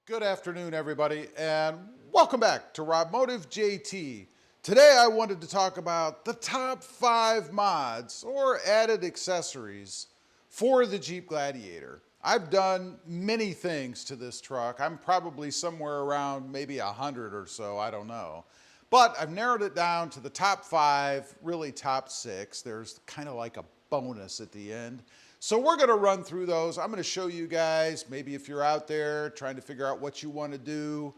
Good afternoon, everybody, and welcome back to Robmotive JT. Today I wanted to talk about the top 5 mods or added accessories for the Jeep Gladiator. I've done many things to this truck. I'm probably somewhere around maybe 100 or so, I don't know. But I've narrowed it down to the top 5, really top 6. There's kind of like a bonus at the end. So we're going to run through those. I'm going to show you guys, maybe if you're out there trying to figure out what you want to do,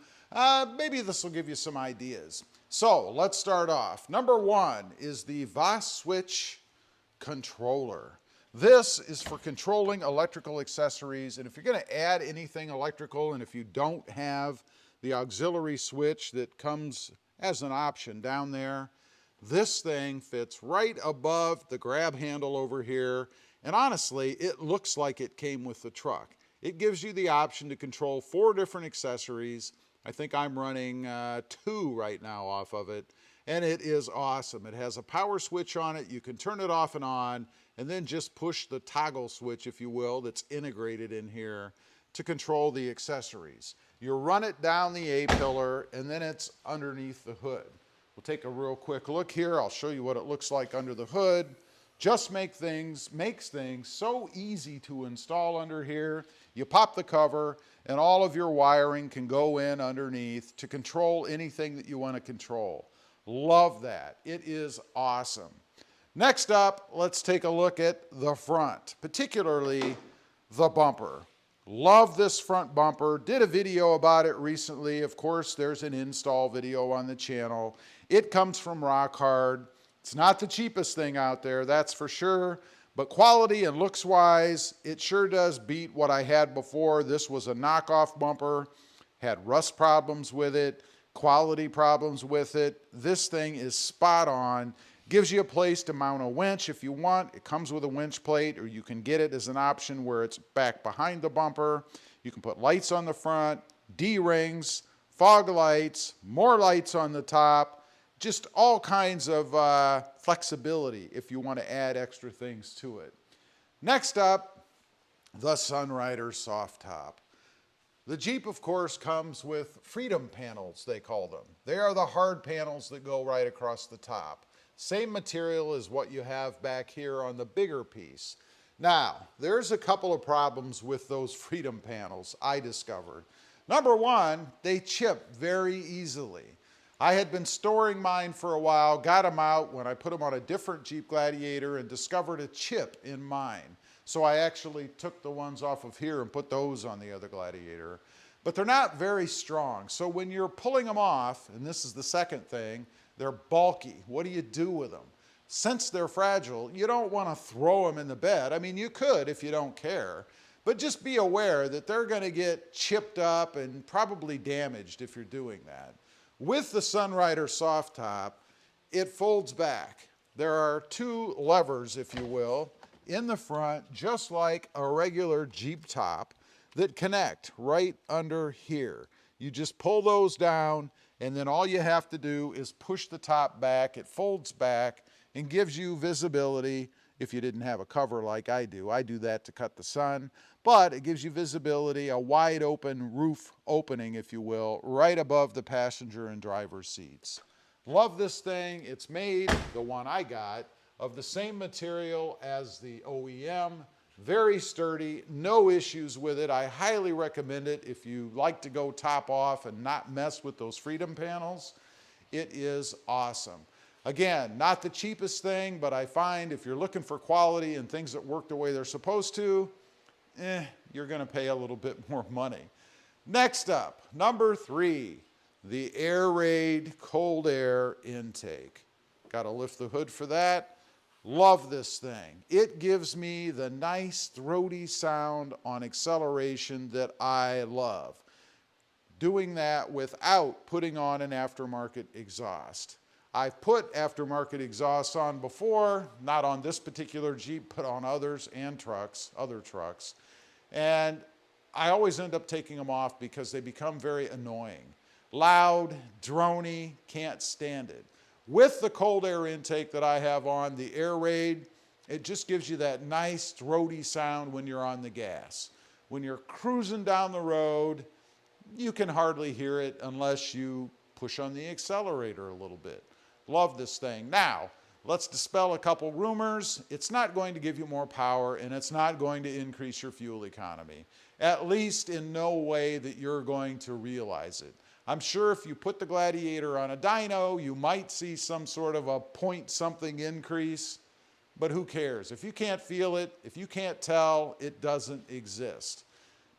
maybe this will give you some ideas. So let's start off. Number 1 is the Visor controller. This is for controlling electrical accessories, and if you're going to add anything electrical, and if you don't have the auxiliary switch that comes as an option down there, this thing fits right above the grab handle over here. And honestly, it looks like it came with the truck. It gives you the option to control 4 different accessories. I think I'm running 2 right now off of it, and it is awesome. It has a power switch on it. You can turn it off and on, and then just push the toggle switch, if you will, that's integrated in here to control the accessories. You run it down the A-pillar, and then it's underneath the hood. We'll take a real quick look here. I'll show you what it looks like under the hood. Just makes things so easy to install under here. You pop the cover and all of your wiring can go in underneath to control anything that you want to control. Love that. It is awesome. Next up, let's take a look at the front, particularly the bumper. Love this front bumper. Did a video about it recently. Of course, there's an install video on the channel. It comes from Rock Hard. It's not the cheapest thing out there, that's for sure, but quality and looks wise, it sure does beat what I had before. This was a knockoff bumper, had rust problems with it, quality problems with it. This thing is spot on. Gives you a place to mount a winch if you want. It comes with a winch plate, or you can get it as an option where it's back behind the bumper. You can put lights on the front, D-rings, fog lights, more lights on the top. Just all kinds of flexibility if you want to add extra things to it. Next up, the Sunrider soft top. The Jeep, of course, comes with freedom panels, they call them. They are the hard panels that go right across the top. Same material as what you have back here on the bigger piece. Now, there's a couple of problems with those freedom panels I discovered. Number 1, they chip very easily. I had been storing mine for a while, got them out when I put them on a different Jeep Gladiator and discovered a chip in mine. So I actually took the ones off of here and put those on the other Gladiator. But they're not very strong. So when you're pulling them off, and this is the second thing, they're bulky. What do you do with them? Since they're fragile, you don't want to throw them in the bed. I mean, you could if you don't care. But just be aware that they're going to get chipped up and probably damaged if you're doing that. With the Sunrider soft top, it folds back. There are 2 levers, if you will, in the front, just like a regular Jeep top, that connect right under here. You just pull those down, and then all you have to do is push the top back. It folds back and gives you visibility if you didn't have a cover like I do. I do that to cut the sun, but it gives you visibility, a wide open roof opening, if you will, right above the passenger and driver's seats. Love this thing. It's made, the one I got, of the same material as the OEM. Very sturdy, no issues with it. I highly recommend it if you like to go top off and not mess with those freedom panels. It is awesome. Again, not the cheapest thing, but I find if you're looking for quality and things that work the way they're supposed to, you're going to pay a little bit more money. Next up, number 3, the Air Raid cold air intake. Got to lift the hood for that. Love this thing. It gives me the nice throaty sound on acceleration that I love. Doing that without putting on an aftermarket exhaust. I've put aftermarket exhausts on before, not on this particular Jeep, but on others and trucks, other trucks. And I always end up taking them off because they become very annoying. Loud, droney, can't stand it. With the cold air intake that I have on, the Air Raid, it just gives you that nice throaty sound when you're on the gas. When you're cruising down the road, You can hardly hear it unless you push on the accelerator a little bit. Love this thing. Now, let's dispel a couple rumors. It's not going to give you more power, and it's not going to increase your fuel economy, at least in no way that you're going to realize it. I'm sure if you put the Gladiator on a dyno, you might see some sort of a point something increase, but who cares? If you can't feel it, if you can't tell, it doesn't exist.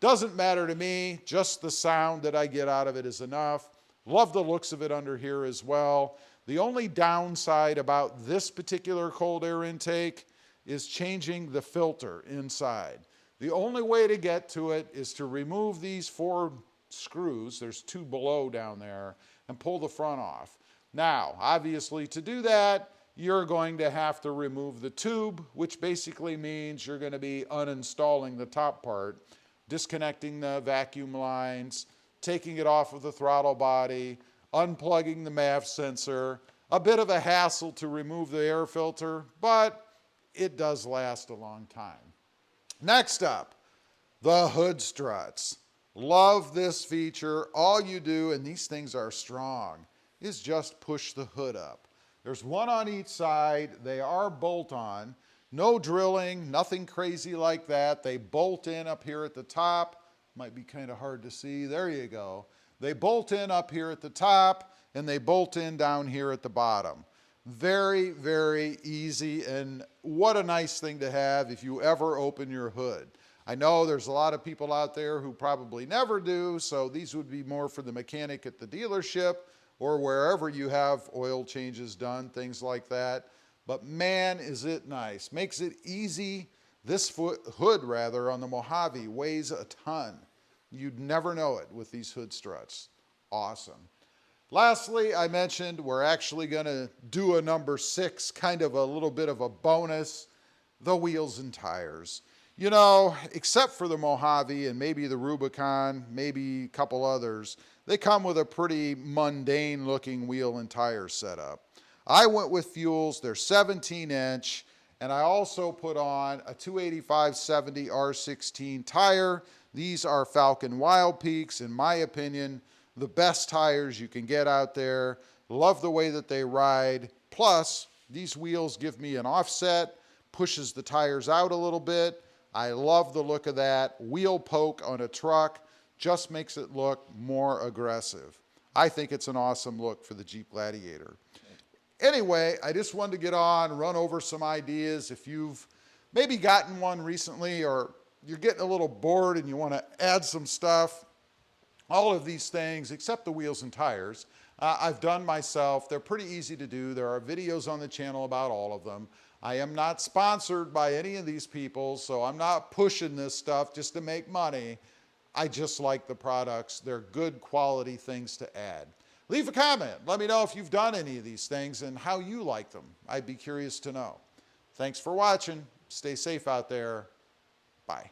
Doesn't matter to me, just the sound that I get out of it is enough. Love the looks of it under here as well. The only downside about this particular cold air intake is changing the filter inside. The only way to get to it is to remove these 4 screws, there's 2 below down there, and pull the front off. Now, obviously to do that, you're going to have to remove the tube, which basically means you're going to be uninstalling the top part, disconnecting the vacuum lines, taking it off of the throttle body, unplugging the MAF sensor. A bit of a hassle to remove the air filter, but it does last a long time. Next up, the hood struts. Love this feature. All you do, and these things are strong, is just push the hood up. There's 1 on each side. They are bolt-on. No drilling, nothing crazy like that. They bolt in up here at the top. Might be kind of hard to see. There you go. They bolt in up here at the top, and they bolt in down here at the bottom. Very, very easy, and what a nice thing to have if you ever open your hood. I know there's a lot of people out there who probably never do, so these would be more for the mechanic at the dealership or wherever you have oil changes done, things like that. But man, is it nice. Makes it easy. This hood on the Mojave weighs a ton. You'd never know it with these hood struts. Awesome. Lastly, I mentioned we're actually going to do a number 6, kind of a little bit of a bonus, the wheels and tires. You know, except for the Mojave and maybe the Rubicon, maybe a couple others, they come with a pretty mundane looking wheel and tire setup. I went with Fuels, they're 17-inch, and I also put on a 285/70 R16 tire. These are Falcon Wild Peaks, in my opinion, the best tires you can get out there. Love the way that they ride. Plus, these wheels give me an offset, pushes the tires out a little bit. I love the look of that. Wheel poke on a truck just makes it look more aggressive. I think it's an awesome look for the Jeep Gladiator. Anyway, I just wanted to get on, run over some ideas. If you've maybe gotten one recently or you're getting a little bored and you want to add some stuff, all of these things, except the wheels and tires, I've done myself. They're pretty easy to do. There are videos on the channel about all of them. I am not sponsored by any of these people, so I'm not pushing this stuff just to make money. I just like the products. They're good quality things to add. Leave a comment. Let me know if you've done any of these things and how you like them. I'd be curious to know. Thanks for watching. Stay safe out there. Bye.